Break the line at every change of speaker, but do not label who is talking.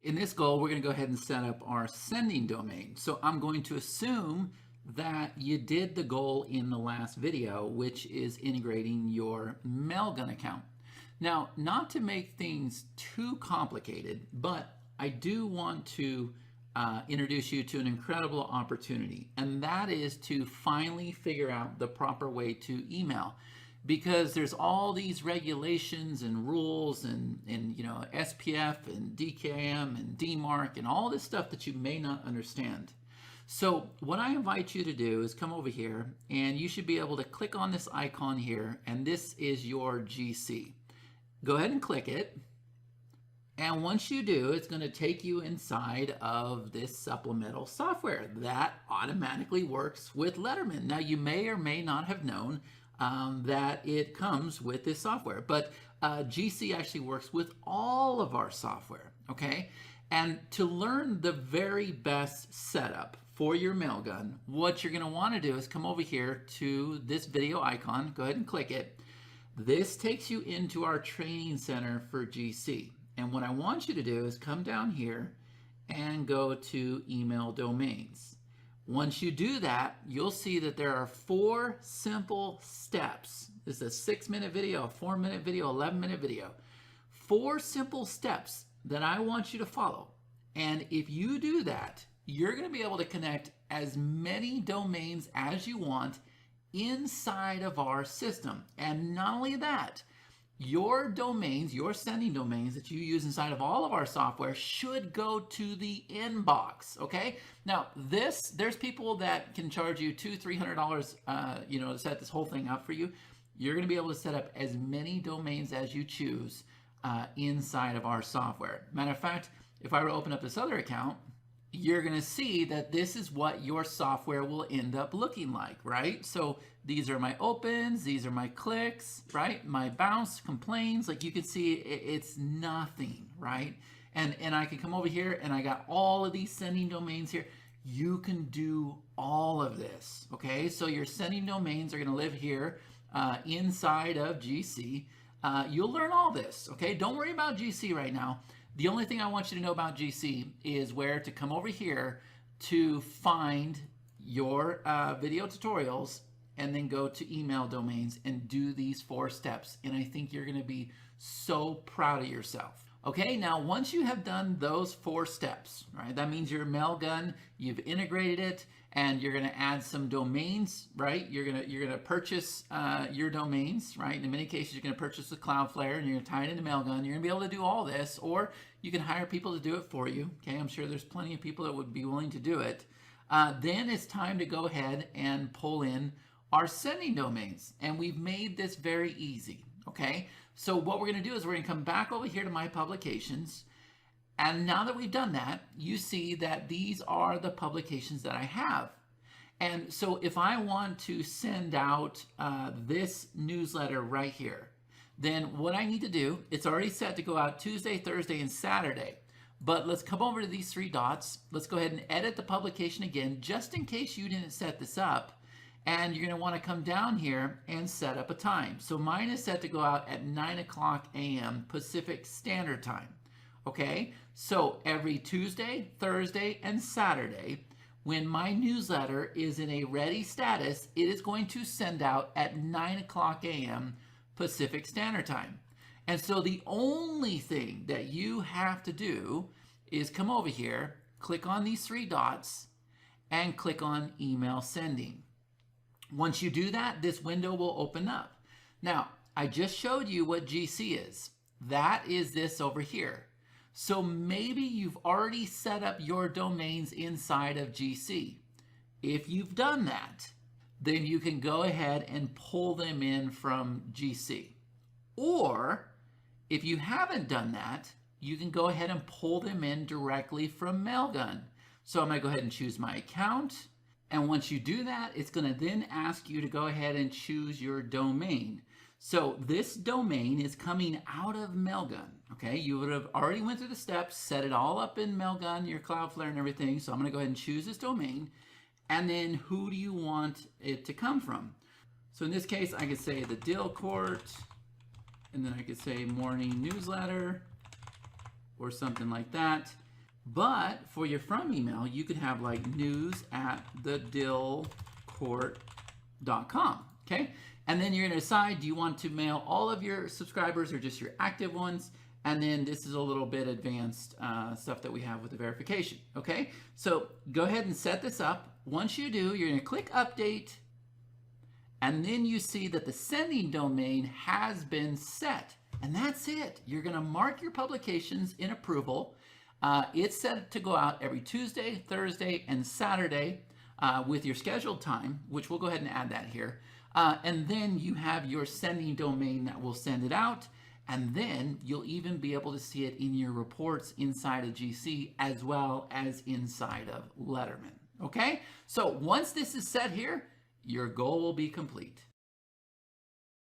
In this goal, we're going to go ahead and set up our sending domain. So I'm going to assume that you did the goal in the last video, which is integrating your Mailgun account. Now, not to make things too complicated, but I do want to introduce you to an incredible opportunity, and that is to finally figure out the proper way to email. Because there's all these regulations and rules and you know, SPF and DKIM and DMARC and all this stuff that you may not understand. So what I invite you to do is come over here, and you should be able to click on this icon here, and this is your GC. Go ahead and click it, and once you do, it's going to take you inside of this supplemental software that automatically works with Letterman. Now, you may or may not have known that it comes with this software, but GC actually works with all of our software, okay? And to learn the very best setup for your Mailgun, what you're gonna wanna do is come over here to this video icon, go ahead and click it. This takes you into our training center for GC. And what I want you to do is come down here and go to email domains. Once you do that, you'll see that there are 4 simple steps. This is a 6-minute video, a 4-minute video, 11-minute video. 4 simple steps that I want you to follow. And if you do that, you're going to be able to connect as many domains as you want inside of our system. And not only that, your domains, your sending domains that you use inside of all of our software should go to the inbox, okay? Now, there's people that can charge you $200-300, you know, to set this whole thing up for you. You're gonna be able to set up as many domains as you choose inside of our software. Matter of fact, if I were to open up this other account, you're gonna see that this is what your software will end up looking like, right? So these are my opens, these are my clicks, right? My bounce, complaints, like you can see it's nothing, right? And I can come over here and I got all of these sending domains here. You can do all of this, okay? So your sending domains are gonna live here inside of GC. You'll learn all this, okay? Don't worry about GC right now. The only thing I want you to know about GC is where to come over here to find your video tutorials and then go to email domains and do these 4 steps. And I think you're gonna be so proud of yourself. Okay, now once you have done those 4 steps, right? That means your Mailgun, you've integrated it, and you're gonna add some domains, right? You're gonna purchase your domains, right? In many cases, you're gonna purchase with Cloudflare and you're gonna tie it into Mailgun. You're gonna be able to do all this, or you can hire people to do it for you. Okay, I'm sure there's plenty of people that would be willing to do it. Then it's time to go ahead and pull in our sending domains, and we've made this very easy. Okay, so what we're gonna do is we're gonna come back over here to my publications. And now that we've done that, you see that these are the publications that I have. And so if I want to send out this newsletter right here, then what I need to do, it's already set to go out Tuesday, Thursday, and Saturday. But let's come over to these 3 dots. Let's go ahead and edit the publication again, just in case you didn't set this up. And you're gonna wanna come down here and set up a time. So mine is set to go out at 9:00 a.m. Pacific Standard Time. Okay, so every Tuesday, Thursday, and Saturday, when my newsletter is in a ready status, it is going to send out at 9:00 a.m. Pacific Standard Time. And so the only thing that you have to do is come over here, click on these 3 dots, and click on email sending. Once you do that, this window will open up. Now, I just showed you what GC is. That is this over here. So maybe you've already set up your domains inside of GC. If you've done that, then you can go ahead and pull them in from GC. Or if you haven't done that, you can go ahead and pull them in directly from Mailgun. So I'm gonna go ahead and choose my account. And once you do that, it's gonna then ask you to go ahead and choose your domain. So this domain is coming out of Mailgun, okay? You would have already went through the steps, set it all up in Mailgun, your Cloudflare and everything. So I'm gonna go ahead and choose this domain. And then who do you want it to come from? So in this case, I could say the Dill Court, and then I could say morning newsletter or something like that. But for your from email, you could have like news@thedillcourt.com. Okay. And then you're going to decide, do you want to mail all of your subscribers or just your active ones? And then this is a little bit advanced stuff that we have with the verification. Okay. So go ahead and set this up. Once you do, you're going to click update. And then you see that the sending domain has been set. And that's it. You're going to mark your publications in approval. It's set to go out every Tuesday, Thursday, and Saturday with your scheduled time, which we'll go ahead and add that here. And then you have your sending domain that will send it out. And then you'll even be able to see it in your reports inside of GC as well as inside of Letterman. Okay? So once this is set here, your goal will be complete.